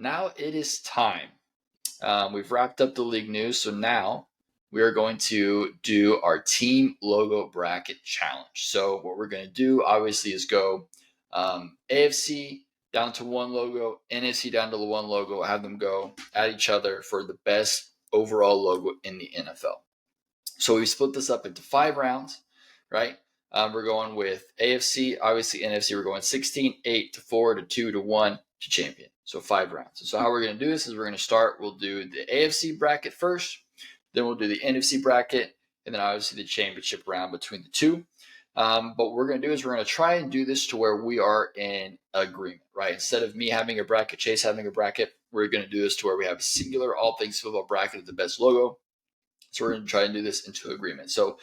now it is time. We've wrapped up the league news, so now we are going to do our team logo bracket challenge. So what we're going to do, obviously, is go AFC down to one logo, NFC down to the one logo, have them go at each other for the best overall logo in the NFL. So we split this up into 5 rounds, right? We're going with AFC, obviously NFC, we're going 16, 8 to 4 to 2 to 1 to champion. So 5 rounds. So how we're going to do this is we're going to start, we'll do the AFC bracket first, then we'll do the NFC bracket, and then obviously the championship round between the two. But what we're going to do is we're going to try and do this to where we are in agreement, right? Instead of me having a bracket, Chase having a bracket, we're going to do this to where we have a singular all things football bracket of the best logo. So we're going to try and do this into agreement. So,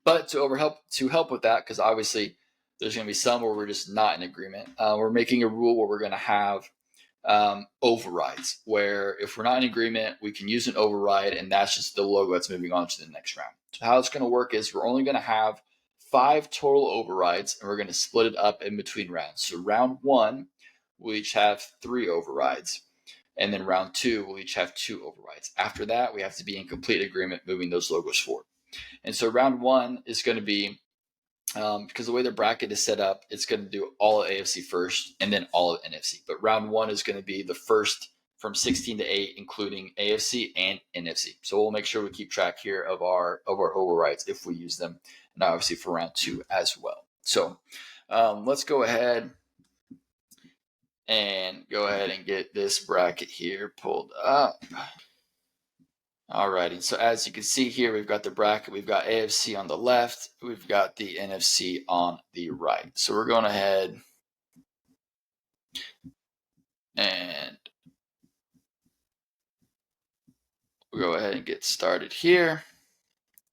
but to help with that, because obviously there's going to be some where we're just not in agreement. We're making a rule where we're going to have overrides, where if we're not in agreement, we can use an override, and that's just the logo that's moving on to the next round. So how it's going to work is we're only going to have 5 total overrides, and we're going to split it up in between rounds. So round 1, we'll each have 3 overrides. And then round 2, we'll each have 2 overrides. After that, we have to be in complete agreement moving those logos forward. And so round 1 is going to be, because the way the bracket is set up, it's going to do all of AFC first and then all of NFC. But round 1 is going to be the first from 16 to 8, including AFC and NFC. So we'll make sure we keep track here of our overrides if we use them, and obviously for round 2 as well. So let's go ahead and get this bracket here pulled up. Alrighty, so as you can see here, we've got the bracket. We've got AFC on the left. We've got the NFC on the right. So we're going ahead and we'll go ahead and get started here.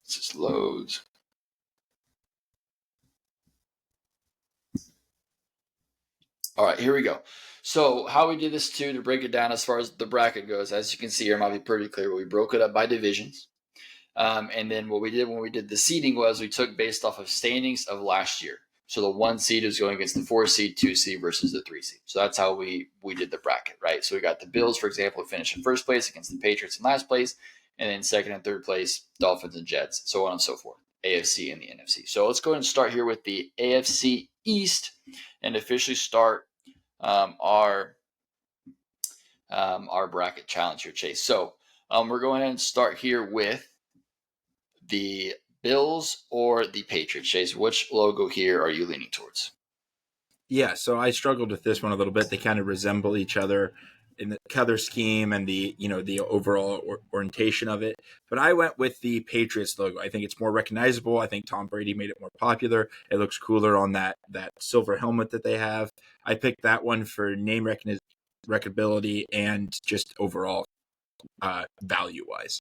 This just loads. All right, here we go. So how we did this to break it down as far as the bracket goes, as you can see here, it might be pretty clear. We broke it up by divisions. And then what we did when we did the seeding was we took based off of standings of last year. So the 1 seed is going against the 4 seed, 2 seed versus the 3 seed. So that's how we did the bracket, right? So we got the Bills, for example, finished in first place against the Patriots in last place, and then second and third place, Dolphins and Jets, so on and so forth, AFC and the NFC. So let's go ahead and start here with the AFC East and officially start our bracket challenge here, Chase. So we're going ahead and start here with the Bills or the Patriots. Chase, which logo here are you leaning towards? Yeah, so I struggled with this one a little bit. They kind of resemble each other in the color scheme and the overall orientation of it. But I went with the Patriots logo. I think it's more recognizable. I think Tom Brady made it more popular. It looks cooler on that silver helmet that they have. I picked that one for name recognibility and just overall value-wise.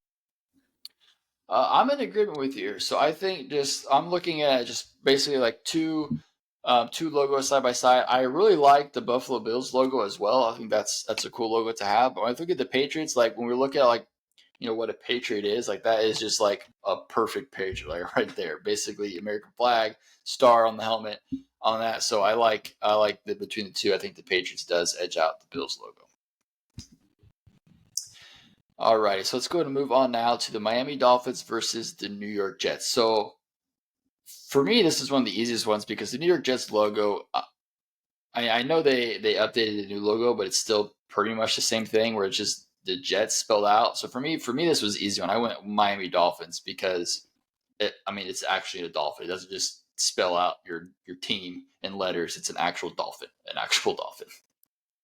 I'm in agreement with you. So I think I'm looking at just basically like two logos side by side. I really like the Buffalo Bills logo as well. I think that's a cool logo to have. But when I look at the Patriots, like when we look at like what a Patriot is, like that is just like a perfect Patriot, like right there. Basically, American flag, star on the helmet on that. So I like between the two. I think the Patriots does edge out the Bills logo. All right, so let's go ahead and move on now to the Miami Dolphins versus the New York Jets. So for me, this is one of the easiest ones because the New York Jets logo, I know they updated a new logo, but it's still pretty much the same thing where it's just the Jets spelled out. So for me, this was an easy one. I went Miami Dolphins because it's actually a dolphin. It doesn't just spell out your team in letters. It's an actual dolphin.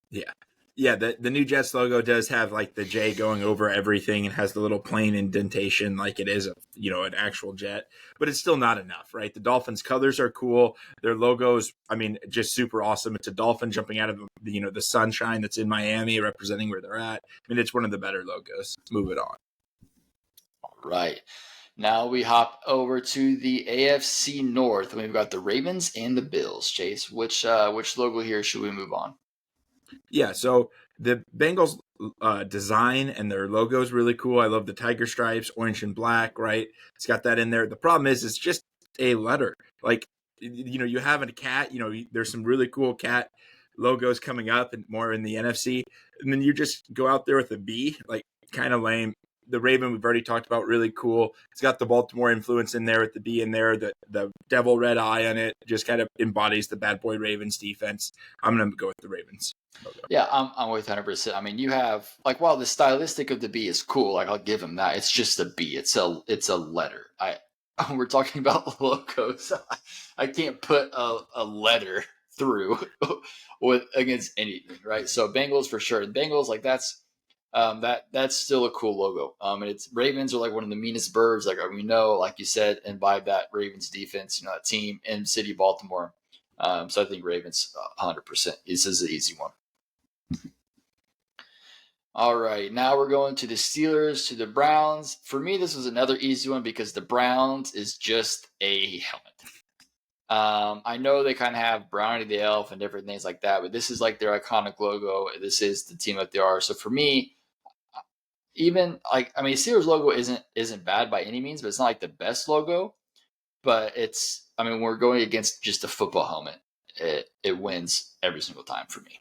Yeah. Yeah, the new Jets logo does have like the J going over everything and has the little plain indentation like it is, an actual jet, but it's still not enough, right? The Dolphins colors are cool. Their logos, just super awesome. It's a dolphin jumping out of the sunshine that's in Miami representing where they're at. It's one of the better logos. Move it on. All right. Now we hop over to the AFC North, and we've got the Ravens and the Bills. Chase, which logo here should we move on? Yeah, so the Bengals design and their logo is really cool. I love the tiger stripes, orange and black, right? It's got that in there. The problem is it's just a letter. Like, you have a cat, there's some really cool cat logos coming up and more in the NFC. and then you just go out there with a B, like kind of lame. The Raven we've already talked about, really cool. It's got the Baltimore influence in there with the B in there. The devil red eye on it just kind of embodies the bad boy Ravens defense. I'm gonna go with the Ravens logo. Yeah, I'm with 100%. I mean, you have like while the stylistic of the B is cool, like I'll give him that. It's just a B. It's a letter. We're talking about logos. I can't put a letter through with against anything, right? So Bengals for sure. The Bengals, like that's still a cool logo. And it's Ravens are like one of the meanest birds, like we know, like you said, and by that Ravens defense, you know, that team in city Baltimore. So I think Ravens 100%. This is an easy one. All right, now we're going to the Steelers to the Browns. For me, this was another easy one because the Browns is just a helmet. I know they kind of have Brownie the Elf and different things like that, but this is like their iconic logo. This is the team that they are. So for me, even like I mean, Steelers logo isn't bad by any means, but it's not like the best logo. But it's I mean, we're going against just a football helmet. It wins every single time for me.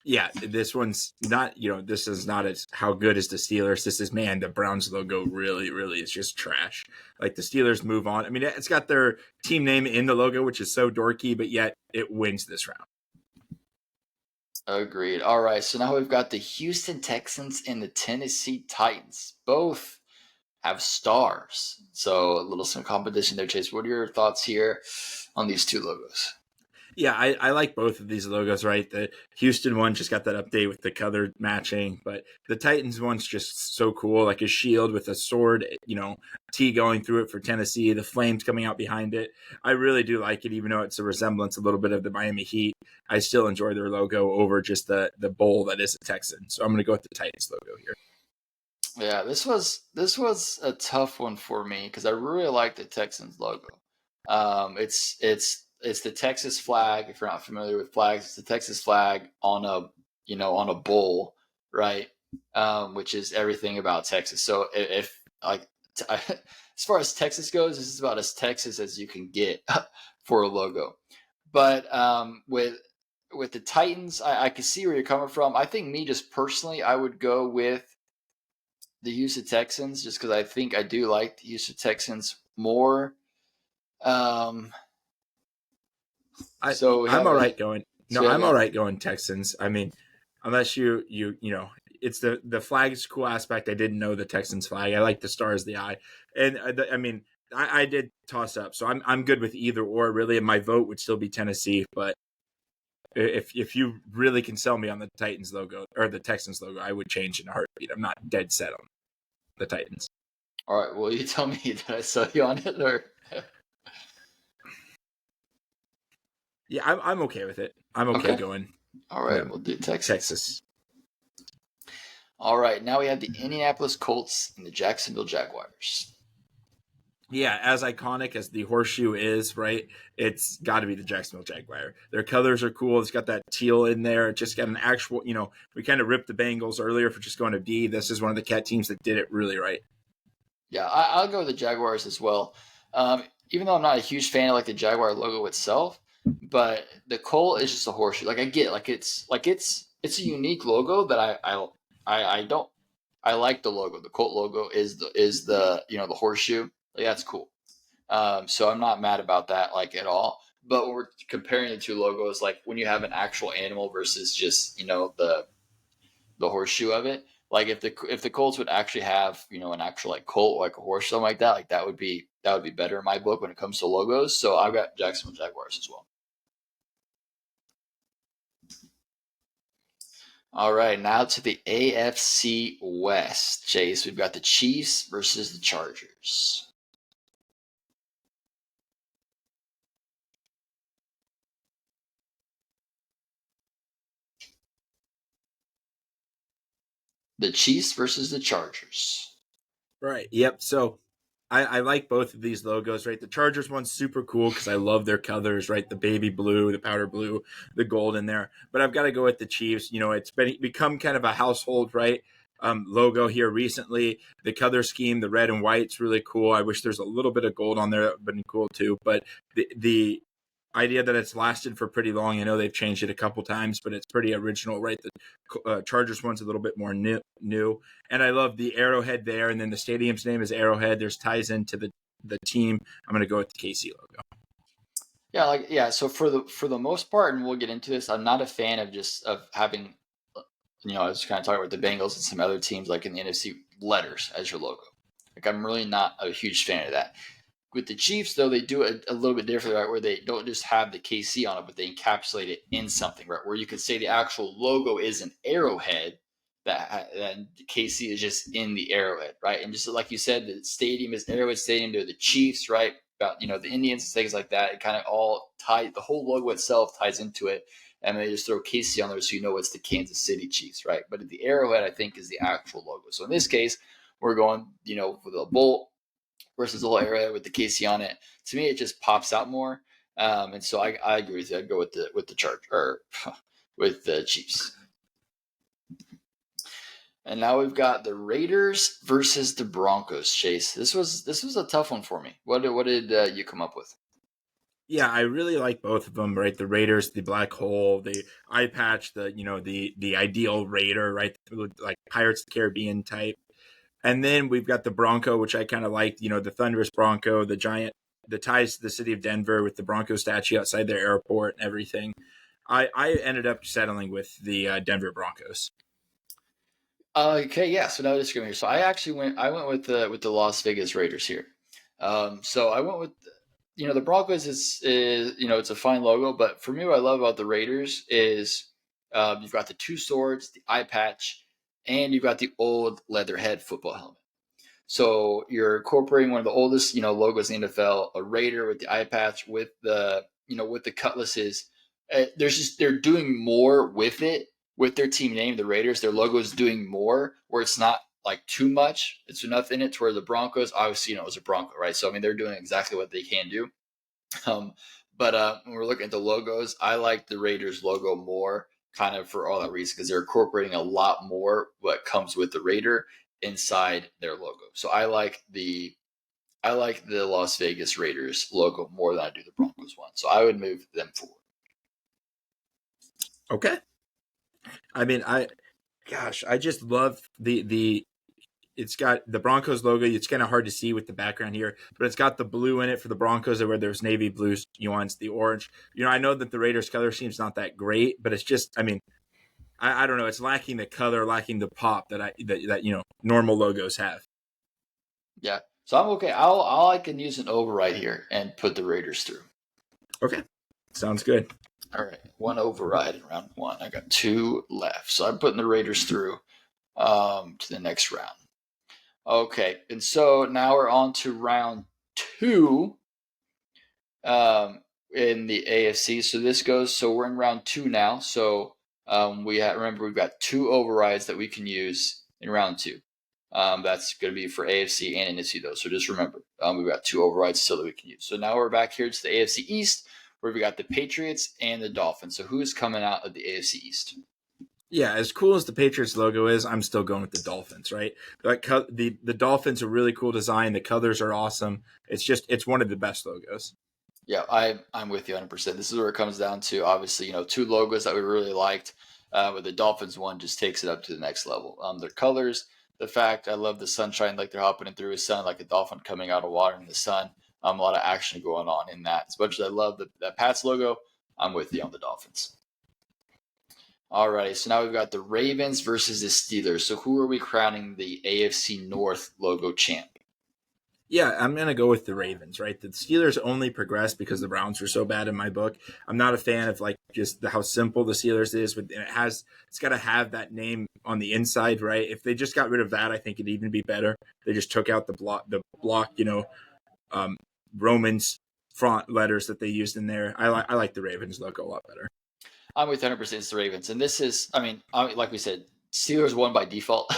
Yeah, this one's not, this is not as how good as the Steelers. This is, man, the Browns logo really, really is just trash. Like the Steelers move on. I mean, it's got their team name in the logo, which is so dorky, but yet it wins this round. Agreed. All right, so now we've got the Houston Texans and the Tennessee Titans. Both have stars. So a little some competition there, Chase. What are your thoughts here on these two logos? Yeah, I like both of these logos, right? The Houston one just got that update with the color matching, but the Titans one's just so cool, like a shield with a sword, T going through it for Tennessee, the flames coming out behind it. I really do like it, even though it's a resemblance a little bit of the Miami Heat. I still enjoy their logo over just the bowl that is a Texan. So I'm going to go with the Titans logo here. Yeah, this was a tough one for me because I really like the Texans logo. It's the Texas flag. If you're not familiar with flags, it's the Texas flag on a bull, right? Which is everything about Texas. So if like as far as Texas goes, this is about as Texas as you can get for a logo. But with the Titans, I can see where you're coming from. I think me just personally, I would go with the Houston Texans just because I think I do like the Houston Texans more. So we I'm have all a right going. No, I'm all right going Texans. I mean, unless it's the flag's cool aspect. I didn't know the Texans flag. I like the stars, the eye, and I mean, I did toss up, so I'm good with either or. Really, and my vote would still be Tennessee. But if you really can sell me on the Titans logo or the Texans logo, I would change in a heartbeat. I'm not dead set on the Titans. All right. Well, you tell me, did I sell you on it or? Yeah, I'm okay with it. I'm okay going. All right. We'll do Texas. All right. Now we have the Indianapolis Colts and the Jacksonville Jaguars. Yeah, as iconic as the horseshoe is, right? It's got to be the Jacksonville Jaguar. Their colors are cool. It's got that teal in there. It just got an actual, we kind of ripped the Bengals earlier for just going to D. This is one of the cat teams that did it really right. Yeah, I'll go with the Jaguars as well. Even though I'm not a huge fan of like the Jaguar logo itself, but the Colt is just a horseshoe. Like I get, it's a unique logo that I don't I like the logo. The Colt logo is the the horseshoe. Like that's cool. So I'm not mad about that like at all. But when we're comparing the two logos, like when you have an actual animal versus just the horseshoe of it, like if the Colts would actually have an actual like Colt like a horse something like that would be better in my book when it comes to logos. So I've got Jacksonville Jaguars as well. All right, now to the AFC West, Chase. We've got the Chiefs versus the Chargers. The Chiefs versus the Chargers. Right. Yep. So I like both of these logos, right? The Chargers one's super cool because I love their colors, right? The baby blue, the powder blue, the gold in there. But I've got to go with the Chiefs. It's become kind of a household, right? Logo here recently. The color scheme, the red and white's really cool. I wish there's a little bit of gold on there. That would have been cool too. But the idea that it's lasted for pretty long. I know they've changed it a couple times, but it's pretty original, right? The Chargers one's a little bit more new, and I love the arrowhead there. And then the stadium's name is Arrowhead. There's ties into the team. I'm going to go with the KC logo. Yeah. So for the most part, and we'll get into this, I'm not a fan of having, I was kind of talking about the Bengals and some other teams like in the NFC letters as your logo. Like I'm really not a huge fan of that. With the Chiefs, though, they do it a little bit differently, right? Where they don't just have the KC on it, but they encapsulate it in something, right? Where you could say the actual logo is an arrowhead, that KC is just in the arrowhead, right? And just like you said, the stadium is Arrowhead Stadium. They're the Chiefs, right? About the Indians and things like that. It kind of all tie. The whole logo itself ties into it, and they just throw KC on there so you know it's the Kansas City Chiefs, right? But the arrowhead, I think, is the actual logo. So in this case, we're going, with a bolt versus a little arrowhead with the KC on it. To me, it just pops out more. And so I agree with you. I'd go with the Charge or with the Chiefs. And now we've got the Raiders versus the Broncos. Chase, this was a tough one for me. What did you come up with? Yeah, I really like both of them, right? The Raiders, the black hole, the eye patch, the ideal Raider, right? Like Pirates of the Caribbean type. And then we've got the Bronco, which I kind of liked, the thunderous Bronco, the giant, the ties to the city of Denver with the Bronco statue outside their airport and everything. I ended up settling with the Denver Broncos. Okay, yeah. So no discrimination. So I went with the Las Vegas Raiders here. So I went with the Broncos is it's a fine logo, but for me what I love about the Raiders is you've got the two swords, the eye patch, and you've got the old leather head football helmet. So you're incorporating one of the oldest, logos in the NFL, a Raider with the eye patch, with with the cutlasses. They're doing more with it, with their team name, the Raiders. Their logo is doing more, where it's not like too much. It's enough in it to where the Broncos, obviously, it's a Bronco, right? So I mean, they're doing exactly what they can do. Um, but when we're looking at the logos, I like the Raiders logo more, kind of for all that reason, because they're incorporating a lot more what comes with the Raider inside their logo. So I like the Las Vegas Raiders logo more than I do the Broncos one. So I would move them forward. Okay. I mean, I just love the it's got the Broncos logo. It's kind of hard to see with the background here, but it's got the blue in it for the Broncos, where there's navy blue nuance, the orange. I know that the Raiders color scheme's not that great, but it's just, I mean, I don't know. It's lacking the color, lacking the pop that normal logos have. Yeah. So I'm okay. I can use an override here and put the Raiders through. Okay, sounds good. All right, one override in round one. I got two left, so I'm putting the Raiders through to the next round. Okay, and so now we're on to round two in the AFC. So we're in round two now. So remember we've got two overrides that we can use in round two. That's going to be for AFC and NFC though. So just remember, we've got two overrides still that we can use. So now we're back here to the AFC East, where we got the Patriots and the Dolphins. So who's coming out of the AFC East? Yeah, as cool as the Patriots logo is, I'm still going with the Dolphins, right? Like the Dolphins are really cool design. The colors are awesome. It's one of the best logos. Yeah, I'm with you 100%. This is where it comes down to, obviously, two logos that we really liked, but the Dolphins one just takes it up to the next level. Their colors, the fact I love the sunshine, like they're hopping in through a sun, like a dolphin coming out of water in the sun. A lot of action going on in that. As much as I love that Pats logo, I'm with you on the Dolphins. Alrighty, so now we've got the Ravens versus the Steelers. So who are we crowning the AFC North logo champ? Yeah, I'm gonna go with the Ravens, right? The Steelers only progressed because the Browns were so bad in my book. I'm not a fan of like just how simple the Steelers is, but it's got to have that name on the inside, right? If they just got rid of that, I think it'd even be better. They just took out the block, Romans font letters that they used in there. I like the Ravens logo a lot better. I'm with 100% it's the Ravens. And this is, like we said, Steelers won by default.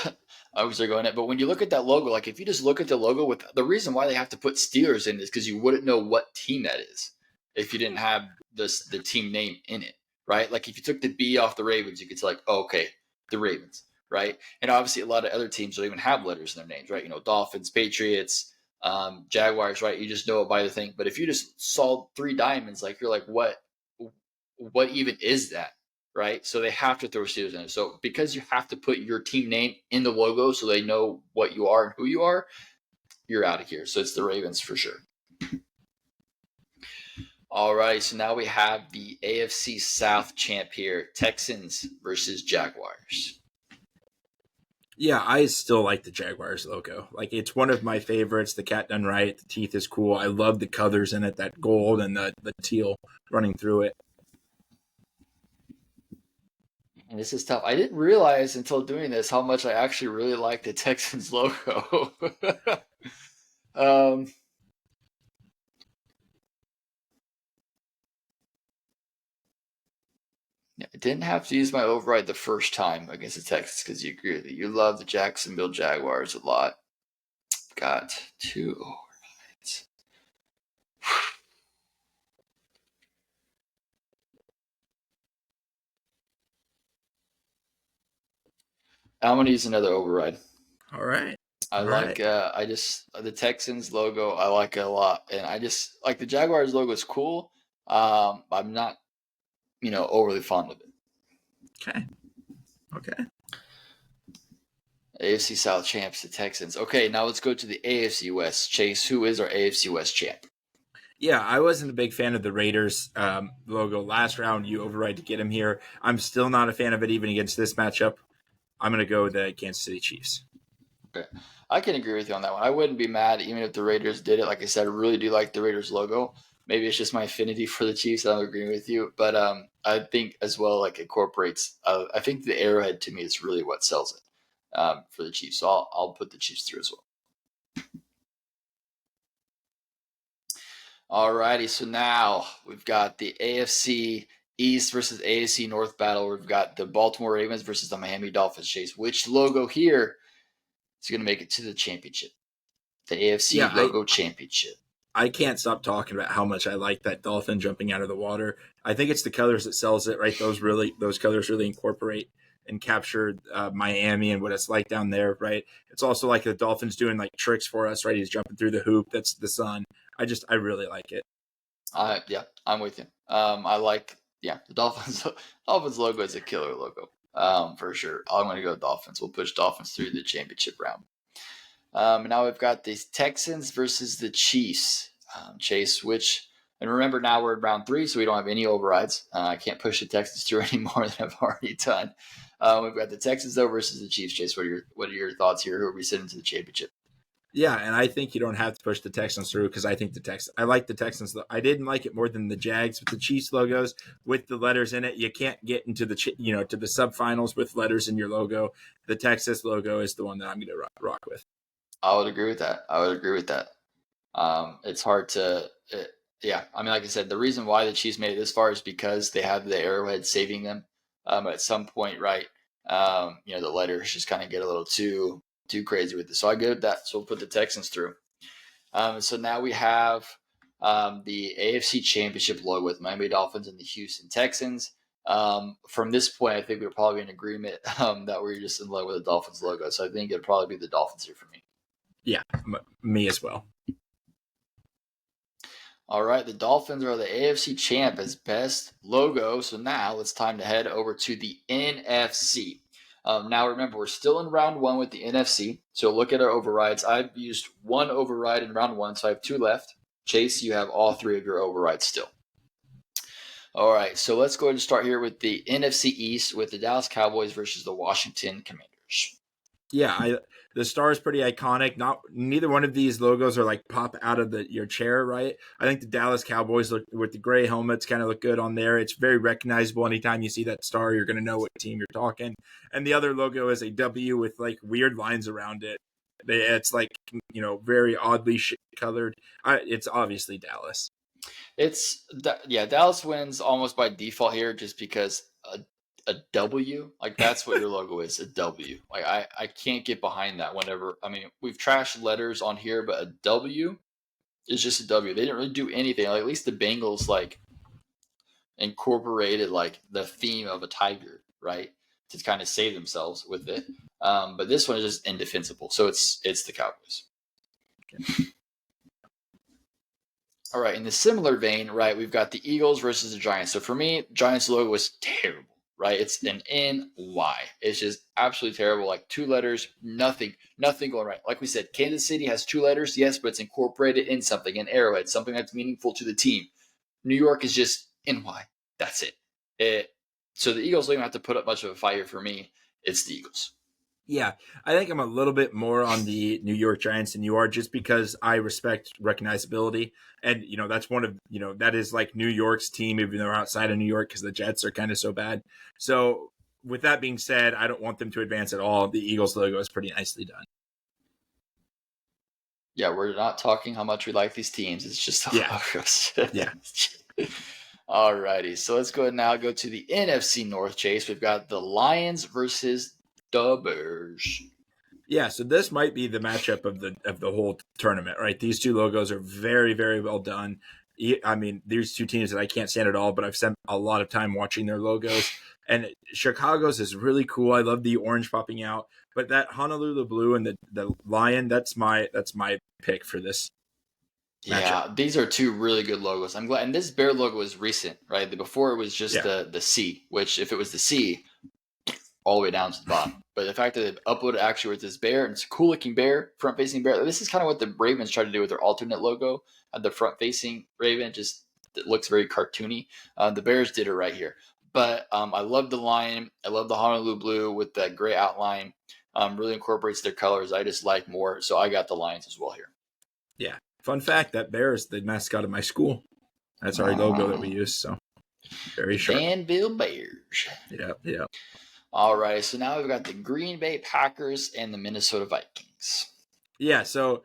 I was going it. But when you look at that logo, like if you just look at the logo, with the reason why they have to put Steelers in is because you wouldn't know what team that is if you didn't have the team name in it, right? Like if you took the B off the Ravens, you could say like, oh, okay, the Ravens, right? And obviously a lot of other teams don't even have letters in their names, right? Dolphins, Patriots, Jaguars, right? You just know it by the thing. But if you just saw 3 diamonds, like you're like, what even is that? Right? So they have to throw Steelers in it. So because you have to put your team name in the logo so they know what you are and who you are, you're out of here. So it's the Ravens for sure. All right, so now we have the AFC South champ here, Texans versus Jaguars. Yeah, I still like the Jaguars logo. Like, it's one of my favorites. The cat done right. The teeth is cool. I love the colors in it, that gold and the teal running through it. And this is tough. I didn't realize until doing this how much I actually really like the Texans logo. um, I didn't have to use my override the first time against the Texans because you agree with it. You love the Jacksonville Jaguars a lot. Got 2 overrides. I'm gonna use another override. All right. I All right. like I just the Texans logo I like it a lot, and I just like the Jaguars logo is cool. I'm not overly fond of it. Okay. Okay. AFC South champs, the Texans. Okay, now let's go to the AFC West. Chase, who is our AFC West champ? Yeah, I wasn't a big fan of the Raiders logo last round. You override to get him here. I'm still not a fan of it even against this matchup. I'm going to go with the Kansas City Chiefs. Okay, I can agree with you on that one. I wouldn't be mad even if the Raiders did it. Like I said, I really do like the Raiders logo. Maybe it's just my affinity for the Chiefs. I'm agreeing with you, but I think as well like incorporates. I think the arrowhead to me is really what sells it for the Chiefs. So I'll put the Chiefs through as well. Alrighty, so now we've got the AFC East versus AFC North battle. We've got the Baltimore Ravens versus the Miami Dolphins. Chase, which logo here is going to make it to the championship? The AFC Yeah, logo championship. I can't stop talking about how much I like that dolphin jumping out of the water. I think it's the colors that sells it, right? Those colors really incorporate and capture Miami and what it's like down there, right? It's also like the dolphin's doing like tricks for us, right? He's jumping through the hoop. That's the sun. I really like it. Yeah, I'm with you. I like the Dolphins. Dolphins logo is a killer logo for sure. I'm going to go Dolphins. We'll push Dolphins through the championship round. Now we've got the Texans versus the Chiefs. Chase, and remember now we're in round 3, so we don't have any overrides. I can't push the Texans through any more than I've already done. We've got the Texans though versus the Chiefs. Chase, what are your thoughts here? Who are we sending to the championship? Yeah, and I think you don't have to push the Texans through because I think I like the Texans. I didn't like it more than the Jags with the Chiefs logos with the letters in it. You can't get into the to the subfinals with letters in your logo. The Texas logo is the one that I'm going to rock with. I would agree with that. It's hard to, yeah. I mean, like I said, the reason why the Chiefs made it this far is because they have the arrowhead saving them. At some point, right? The letters just kind of get a little too crazy with it. So I get with that. So we'll put the Texans through. So now we have the AFC Championship logo with Miami Dolphins and the Houston Texans. From this point, I think we're probably in agreement that we're just in love with the Dolphins logo. So I think it'd probably be the Dolphins here for me. Yeah, me as well. All right, the Dolphins are the AFC champ as best logo. So now it's time to head over to the NFC. Now remember, we're still in round 1 with the NFC. So look at our overrides. I've used 1 override in round 1, so I have 2 left. Chase, you have all 3 of your overrides still. All right, so let's go ahead and start here with the NFC East with the Dallas Cowboys versus the Washington Commanders. Yeah, the star is pretty iconic. Neither one of these logos are like pop out of your chair, right? I think the Dallas Cowboys look with the gray helmets kind of look good on there. It's very recognizable. Anytime you see that star, you're going to know what team you're talking. And the other logo is a W with like weird lines around it. It's like very oddly colored. It's obviously Dallas. Dallas wins almost by default here, just because a W, like that's what your logo is, a W. Like I can't get behind that. We've trashed letters on here, but a W is just a W. They didn't really do anything. Like at least the Bengals like incorporated like the theme of a tiger, right, to kind of save themselves with it. But this one is just indefensible. So it's the Cowboys. Okay. All right, in the similar vein, right, we've got the Eagles versus the Giants. So for me, Giants logo was terrible, right? It's an NY. It's just absolutely terrible. Like 2 letters, nothing going right. Like we said, Kansas City has 2 letters, yes, but it's incorporated in something, an arrowhead, something that's meaningful to the team. New York is just NY. That's it. So the Eagles don't even have to put up much of a fight here for me. It's the Eagles. Yeah, I think I'm a little bit more on the New York Giants than you are, just because I respect recognizability, and that's one of that is like New York's team, even though they're outside of New York because the Jets are kind of so bad. So with that being said, I don't want them to advance at all. The Eagles logo is pretty nicely done. Yeah, we're not talking how much we like these teams. It's just the Yeah, logos. yeah. Alrighty, so let's go to the NFC North, Chase. We've got the Lions versus the Bears. Yeah, so this might be the matchup of the whole tournament, right? These two logos are very, very well done. I mean, these two teams that I can't stand at all, but I've spent a lot of time watching their logos. And Chicago's is really cool. I love the orange popping out, but that Honolulu blue and the lion, that's my pick for this matchup. Yeah, these are 2 really good logos. I'm glad, and this Bear logo is recent, right? Before it was just Yeah, the C, which if it was the C, all the way down to the bottom. But the fact that they've uploaded actually with this bear, and it's a cool looking bear, front facing bear. This is kind of what the Ravens tried to do with their alternate logo. The front facing Raven just it looks very cartoony. The Bears did it right here. But I love the lion. I love the Honolulu blue with that gray outline. Really incorporates their colors. I just like more. So I got the Lions as well here. yeah. Fun fact: that bear is the mascot of my school. That's our logo that we use. So very The sharp. Danville Bears. Yeah, yeah. All right. So now we've got the Green Bay Packers and the Minnesota Vikings. Yeah, so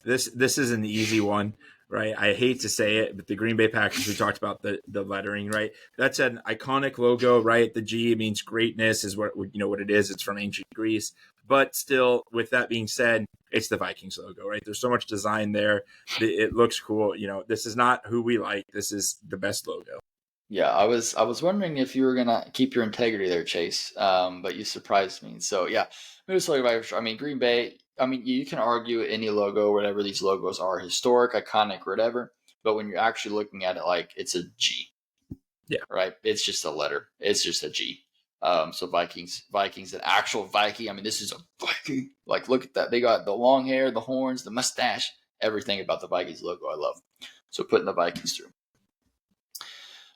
this is an easy one, right? I hate to say it, but the Green Bay Packers, we talked about the lettering, right? That's an iconic logo, right? The G means greatness, is what what it is. It's from ancient Greece, but still, with that being said, it's the Vikings logo, right? There's so much design there. It looks cool. This is not who we like. This is the best logo. Yeah, I was wondering if you were gonna keep your integrity there, Chase. But you surprised me. So yeah, Minnesota Vikings. I mean, Green Bay. I mean, you can argue any logo, whatever these logos are, historic, iconic, whatever. But when you're actually looking at it, like it's a G, Yeah, right? It's just a letter. It's just a G. So Vikings, an actual Viking. I mean, this is a Viking. Like, look at that. They got the long hair, the horns, the mustache, everything about the Vikings logo. I love. So putting the Vikings through.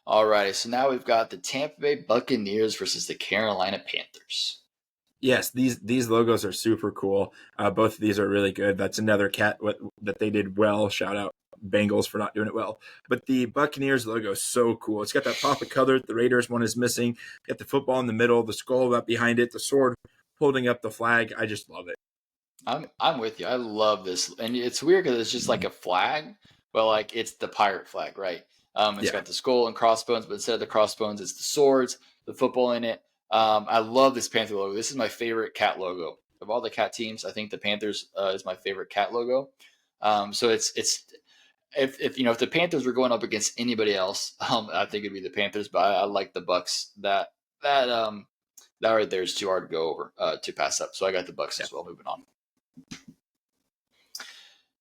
All right, so now we've got the Tampa Bay Buccaneers versus the Carolina Panthers. yes, these logos are super cool. Both of these are really good. That's another that they did well. Shout out Bengals for not doing it well. But the Buccaneers logo is so cool. It's got that pop of color. The Raiders one is missing. Got the football in the middle, the skull up behind it, the sword holding up the flag. I just love it. I'm with you. I love this, and it's weird because it's just like a flag, but like it's the pirate flag, right? It's Yeah, got the skull and crossbones, but instead of the crossbones, it's the swords, the football in it. I love this Panther logo. This is my favorite cat logo of all the cat teams. I think the Panthers is my favorite cat logo. So it's if the Panthers were going up against anybody else, I think it'd be the Panthers. But I like the Bucks. That right there is too hard to go over to pass up. So I got the Bucks yeah. as well. Moving on.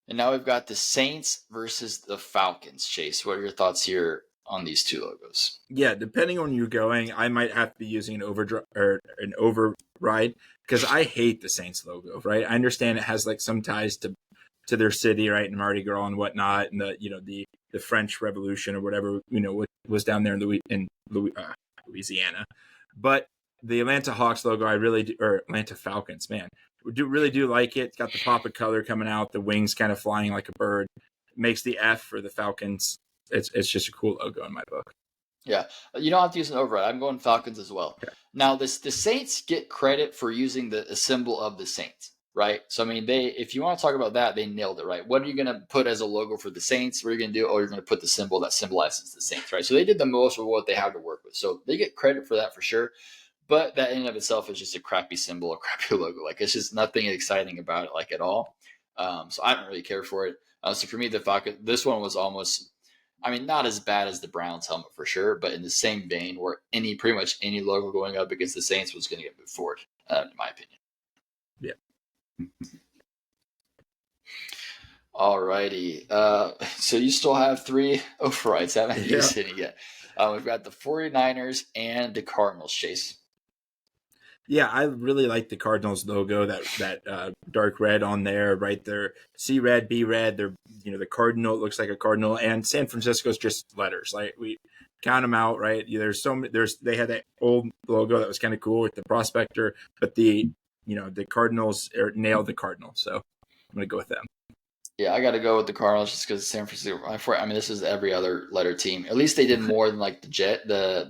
And now we've got the Saints versus the Falcons. Chase, what are your thoughts here on these 2 logos? Yeah, depending on you going, I might have to be using an overdrive or an override because I hate the Saints logo. Right, I understand it has like some ties to their city, right, and Mardi Gras and whatnot, and the French Revolution or whatever what was down there in Louisiana. But the Atlanta Hawks logo, I really do, or Atlanta Falcons, man, really do like it. It's got the pop of color coming out, the wings kind of flying like a bird. Makes the F for the Falcons. It's just a cool logo in my book. Yeah, you don't have to use an override. I'm going Falcons as well. Okay. Now, the Saints get credit for using the symbol of the Saints, right? So, I mean, if you want to talk about that, they nailed it, right? What are you going to put as a logo for the Saints? What are you going to do? Oh, you're going to put the symbol that symbolizes the Saints, right? So they did the most of what they had to work with. So they get credit for that for sure. But that in and of itself is just a crappy symbol, a crappy logo. Like it's just nothing exciting about it, like at all. So I don't really care for it. So for me, the Falcon, this one was almost, I mean, not as bad as the Browns helmet for sure, but in the same vein where pretty much any logo going up against the Saints was going to get moved forward, in my opinion. Yeah. Alrighty. So you still have three overrides. Haven't Yeah. used any yet. We've got the 49ers and the Cardinals, Chase. Yeah, I really like the Cardinals logo, that dark red on there, right there. C red, B red. They're the cardinal. It looks like a cardinal, and San Francisco's just letters. Like we count them out, right? There's so many. They had that old logo that was kind of cool with the prospector, but the Cardinals nailed the Cardinals. So I'm gonna go with them. Yeah, I got to go with the Cardinals just because San Francisco. I mean, this is every other letter team. At least they did more than like the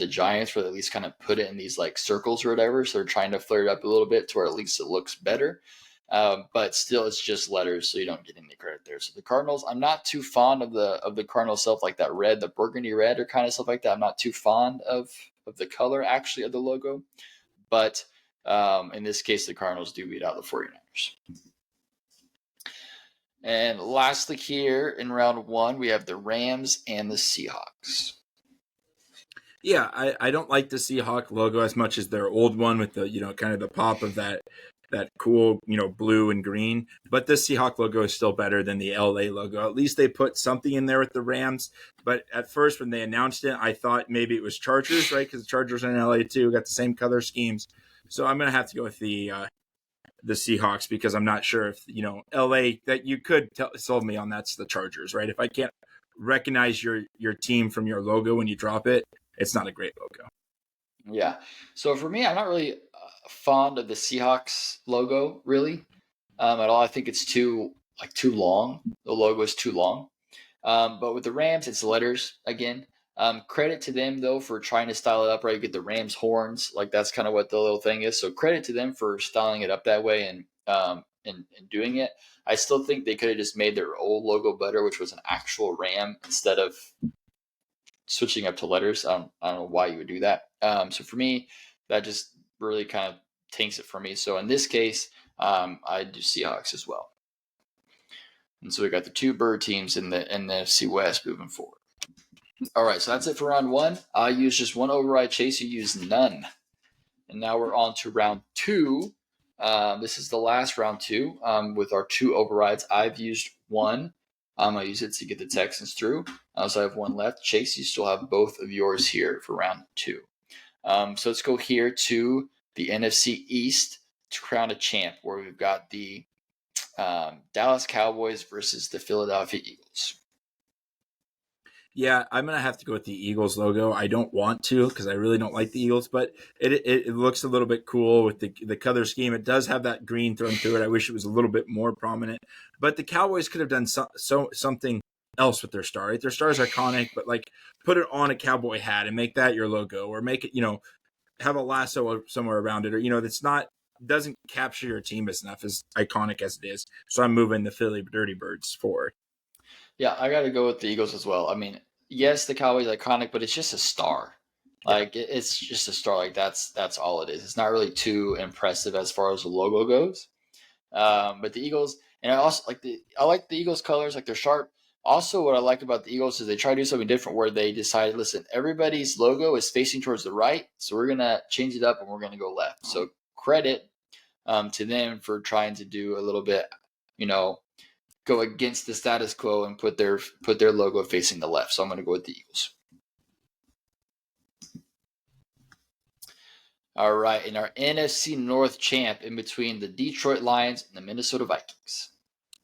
Giants, where they at least kind of put it in these like circles or whatever. So they're trying to flare it up a little bit to where at least it looks better. But still, it's just letters, so you don't get any credit there. So the Cardinals, I'm not too fond of the Cardinal stuff like that red, the burgundy red, or kind of stuff like that. I'm not too fond of the color actually of the logo, but in this case, the Cardinals do beat out the 49ers. And lastly, here in round one, we have the Rams and the Seahawks. Yeah, I don't like the Seahawk logo as much as their old one with the kind of the pop of that cool blue and green. But the Seahawk logo is still better than the LA logo. At least they put something in there with the Rams. But at first, when they announced it, I thought maybe it was Chargers, right? Because the Chargers are in LA too, got the same color schemes. So I'm gonna have to go with the Seahawks because I'm not sure if LA that you could sold me on that's the Chargers, right? If I can't recognize your team from your logo when you drop it, it's not a great logo. Yeah. So for me, I'm not really fond of the Seahawks logo, really, at all. I think it's too long. The logo is too long. But with the Rams, it's letters again. Credit to them though for trying to style it up right. You get the Rams horns, like that's kind of what the little thing is. So credit to them for styling it up that way and doing it. I still think they could have just made their old logo better, which was an actual ram instead of switching up to letters. I don't know why you would do that. So for me, that just really kind of tanks it for me. So in this case, I do Seahawks as well. And so we got the two bird teams in the NFC West moving forward. All right, so that's it for round one. I used just one override, Chase. You used none. And now we're on to round two. This is the last round two with our two overrides. I've used one. I use it to get the Texans through. So I have one left. Chase, you still have both of yours here for round two. So let's go here to the NFC East to crown a champ, where we've got the Dallas Cowboys versus the Philadelphia Eagles. Yeah, I'm gonna have to go with the Eagles logo. I don't want to because I really don't like the Eagles, but it looks a little bit cool with the color scheme. It does have that green thrown through it. I wish it was a little bit more prominent. But the Cowboys could have done something else with their star. Right? Their star is iconic, but like put it on a cowboy hat and make that your logo, or make it have a lasso somewhere around it, or that's not doesn't capture your team as enough as iconic as it is. So I'm moving the Philly Dirty Birds forward. Yeah, I got to go with the Eagles as well. I mean, yes, the Cowboys are iconic, but it's just a star. Yeah. Like it's just a star. Like that's all it is. It's not really too impressive as far as the logo goes. But the Eagles, and I like the Eagles colors, like they're sharp. Also, what I like about the Eagles is they try to do something different where they decided, listen, everybody's logo is facing towards the right, so we're gonna change it up and we're gonna go left. So credit to them for trying to do a little bit, you know, go against the status quo and put their logo facing the left. So I'm gonna go with the Eagles. All right, in our NFC North champ in between the Detroit Lions and the Minnesota Vikings.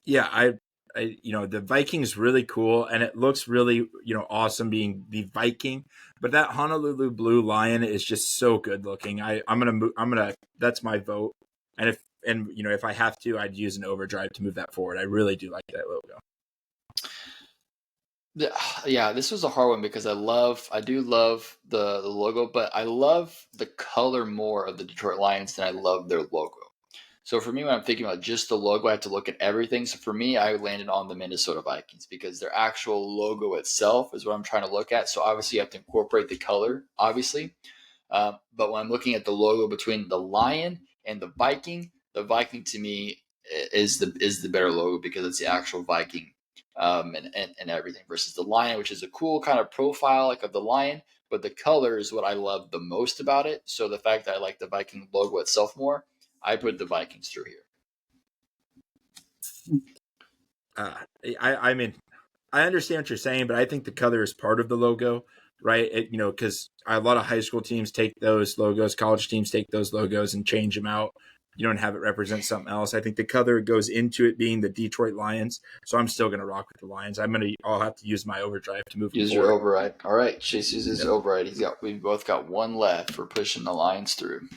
Yeah, the Viking's really cool, and it looks really awesome being the Viking. But that Honolulu Blue Lion is just so good looking. I'm gonna that's my vote. And if I have to, I'd use an overdrive to move that forward. I really do like that logo. Yeah, this was a hard one because I do love the logo, but I love the color more of the Detroit Lions than I love their logo. So for me, when I'm thinking about just the logo, I have to look at everything. So for me, I landed on the Minnesota Vikings because their actual logo itself is what I'm trying to look at. So obviously, you have to incorporate the color, obviously. But when I'm looking at the logo between the lion and the Viking to me is the better logo because it's the actual Viking and everything versus the lion, which is a cool kind of profile like of the lion. But the color is what I love the most about it. So the fact that I like the Viking logo itself more, I put the Vikings through here. Uh, I mean, I understand what you're saying, but I think the color is part of the logo, right? Because a lot of high school teams take those logos, college teams take those logos and change them out. You don't have it represent something else. I think the color goes into it being the Detroit Lions, so I'm still going to rock with the Lions. I'll have to use my overdrive to move them Use your forward. override. All right, Chase uses Yep. override. We both got one left for pushing the Lions through.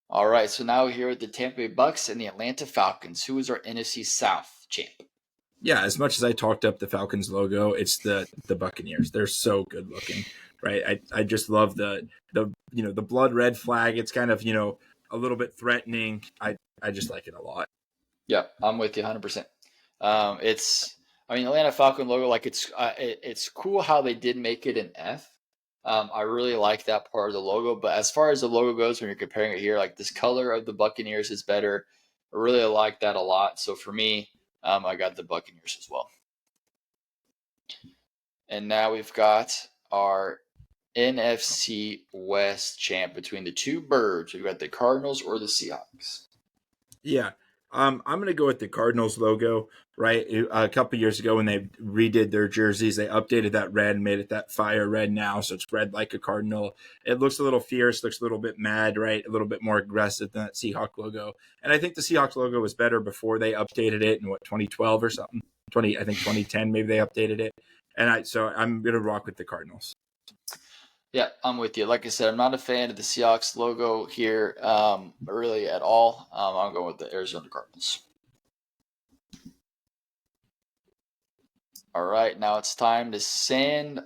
All right, so now here are the Tampa Bay Bucks and the Atlanta Falcons. Who is our NFC South champ? Yeah, as much as I talked up the Falcons logo, it's the Buccaneers. They're so good looking, right? I just love the blood red flag. It's kind of a little bit threatening. I just like it a lot. Yeah, I'm with you 100%. Atlanta Falcon logo, like it's cool how they did make it an F. I really like that part of the logo, but as far as the logo goes, when you're comparing it here, like this color of the Buccaneers is better. I really like that a lot. So for me, I got the Buccaneers as well. And now we've got our NFC West champ between the two birds. We've got the Cardinals or the Seahawks. Yeah. I'm going to go with the Cardinals logo, right? A couple years ago when they redid their jerseys, they updated that red and made it that fire red now. So it's red like a Cardinal. It looks a little fierce, looks a little bit mad, right? A little bit more aggressive than that Seahawk logo. And I think the Seahawks logo was better before they updated it in 2012 or something. I think 2010, maybe they updated it. So I'm going to rock with the Cardinals. Yeah, I'm with you. Like I said, I'm not a fan of the Seahawks logo here, really at all. I'm going with the Arizona Cardinals. All right, now it's time to send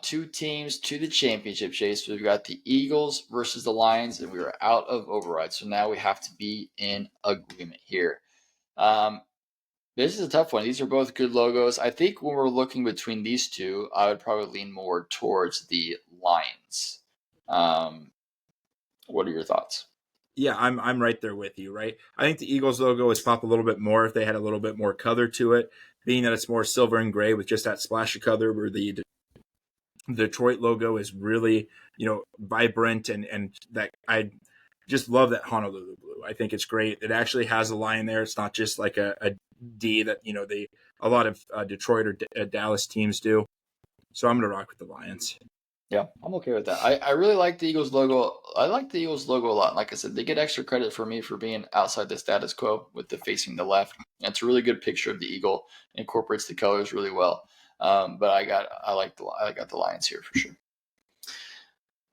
two teams to the championship chase. We've got the Eagles versus the Lions, and we are out of override. So now we have to be in agreement here. This is a tough one. These are both good logos. I think when we're looking between these two, I would probably lean more towards the Lions. What are your thoughts? Yeah, I'm right there with you, right? I think the Eagles logo would pop a little bit more if they had a little bit more color to it, being that it's more silver and gray with just that splash of color where the Detroit logo is really, vibrant and that I just love that Honolulu blue. I think it's great. It actually has a line there. It's not just like a D that, a lot of Detroit or Dallas teams do. So I'm going to rock with the Lions. Yeah, I'm okay with that. I really like the Eagles logo. I like the Eagles logo a lot. Like I said, they get extra credit for me for being outside the status quo with the facing the left. And it's a really good picture of the eagle. Incorporates the colors really well. But I got the Lions here for sure.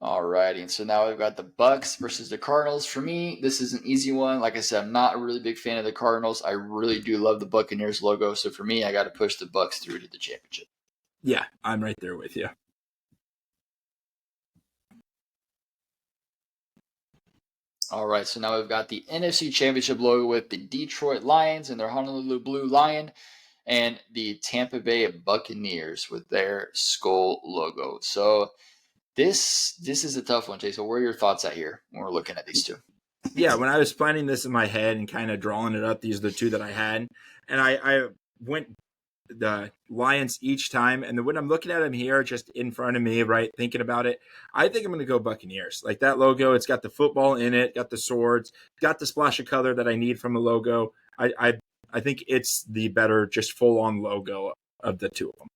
Alrighty, and so now we've got the Bucks versus the Cardinals. For me, this is an easy one. Like I said, I'm not a really big fan of the Cardinals. I really do love the Buccaneers logo. So for me, I got to push the Bucks through to the championship. Yeah, I'm right there with you. All right, so now we've got the NFC Championship logo with the Detroit Lions and their Honolulu Blue Lion, and the Tampa Bay Buccaneers with their skull logo. So this is a tough one, Jay. So where are your thoughts at here when we're looking at these two? Yeah, when I was planning this in my head and kind of drawing it up, these are the two that I had, and I went the Lions each time. And then when I'm looking at them here, just in front of me, right, thinking about it, I think I'm going to go Buccaneers. Like that logo, it's got the football in it, got the swords, got the splash of color that I need from a logo. I think it's the better, just full on logo of the two of them.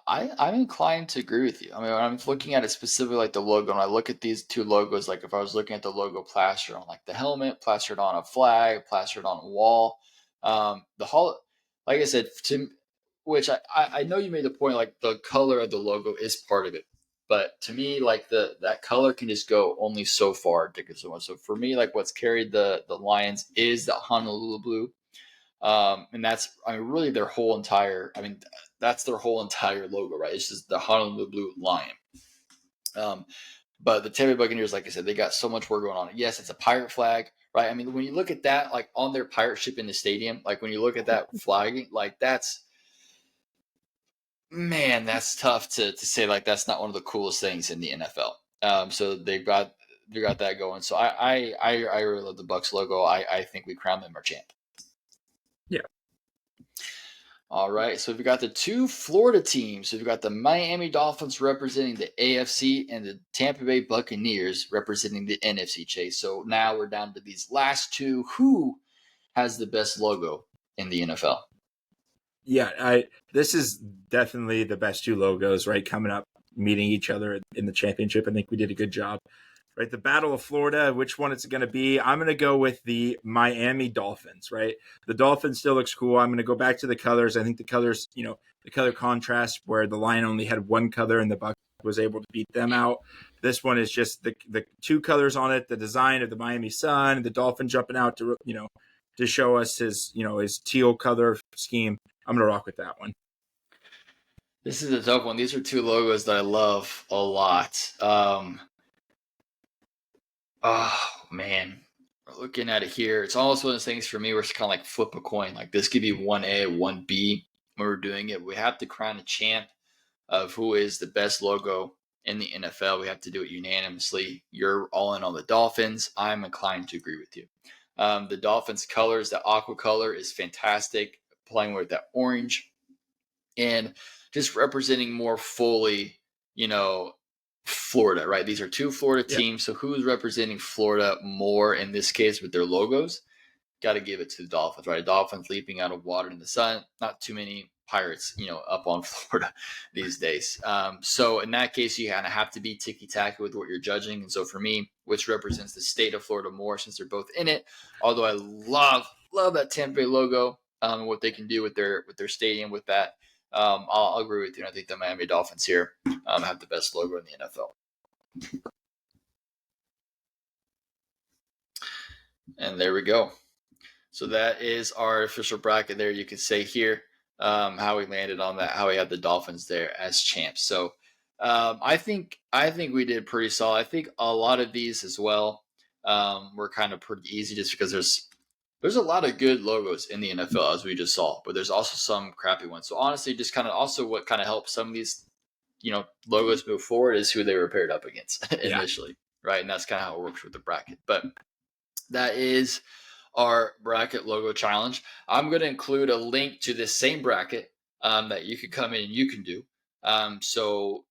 I'm inclined to agree with you. I mean, when I'm looking at it specifically, like the logo, and I look at these two logos, like if I was looking at the logo plastered on like the helmet, plastered on a flag, plastered on a wall, the whole, like I said, which I know you made the point, like the color of the logo is part of it, but to me, like that color can just go only so far to get so much. So for me, like what's carried the Lions is the Honolulu blue. And that's, I mean, really their whole entire, I mean, that's their whole entire logo, right? It's just the Honolulu Blue Lion. But the Tampa Bay Buccaneers, like I said, they got so much work going on. Yes, it's a pirate flag, right? I mean, when you look at that, like on their pirate ship in the stadium, like when you look at that flagging, like that's tough to say. Like that's not one of the coolest things in the NFL. So they got that going. So I really love the Bucks logo. I think we crown them our champ. Yeah. All right, so we've got the two Florida teams. So we've got the Miami Dolphins representing the AFC and the Tampa Bay Buccaneers representing the NFC, Chase. So now we're down to these last two. Who has the best logo in the NFL? Yeah, this is definitely the best two logos, right? Coming up, meeting each other in the championship. I think we did a good job. Right, the Battle of Florida, which one it's going to be? I'm going to go with the Miami Dolphins, right? The Dolphins still looks cool. I'm going to go back to the colors. I think the colors, the color contrast where the Lion only had one color and the Buck was able to beat them out. This one is just the two colors on it, the design of the Miami Sun, the Dolphin jumping out to show us his teal color scheme. I'm going to rock with that one. This is a tough one. These are two logos that I love a lot. Oh man, looking at it here, it's almost one of those things for me where it's kind of like flip a coin. Like this could be 1A, 1B when we're doing it. We have to crown a champ of who is the best logo in the NFL. We have to do it unanimously. You're all in on the Dolphins. I'm inclined to agree with you. The Dolphins colors, the aqua color is fantastic. Playing with that orange and just representing more fully, Florida, right? These are two Florida Yeah. teams. So who's representing Florida more in this case with their logos? Got to give it to the Dolphins, right? Dolphins leaping out of water in the sun. Not too many Pirates, up on Florida these days. So in that case, you kind of have to be ticky tacky with what you're judging. And so for me, which represents the state of Florida more, since they're both in it. Although I love that Tampa Bay logo, and what they can do with their stadium with that. I'll agree with you. I think the Miami Dolphins here have the best logo in the NFL. And there we go. So that is our official bracket there. You can say here how we landed on that, how we had the Dolphins there as champs. So I think we did pretty solid. I think a lot of these as well were kind of pretty easy just because there's a lot of good logos in the NFL as we just saw, but there's also some crappy ones. So honestly, just kind of also what kind of helps some of these logos move forward is who they were paired up against initially, right? And that's kind of how it works with the bracket. But that is our bracket logo challenge. I'm going to include a link to this same bracket that you can come in and you can do. So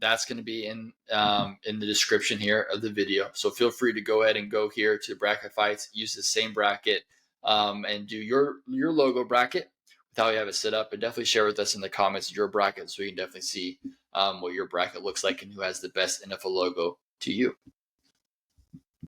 that's going to be in the description here of the video. So feel free to go ahead and go here to bracket fights, use the same bracket, and do your logo bracket with how you have it set up. And definitely share with us in the comments your bracket so we can definitely see what your bracket looks like and who has the best NFL logo to you.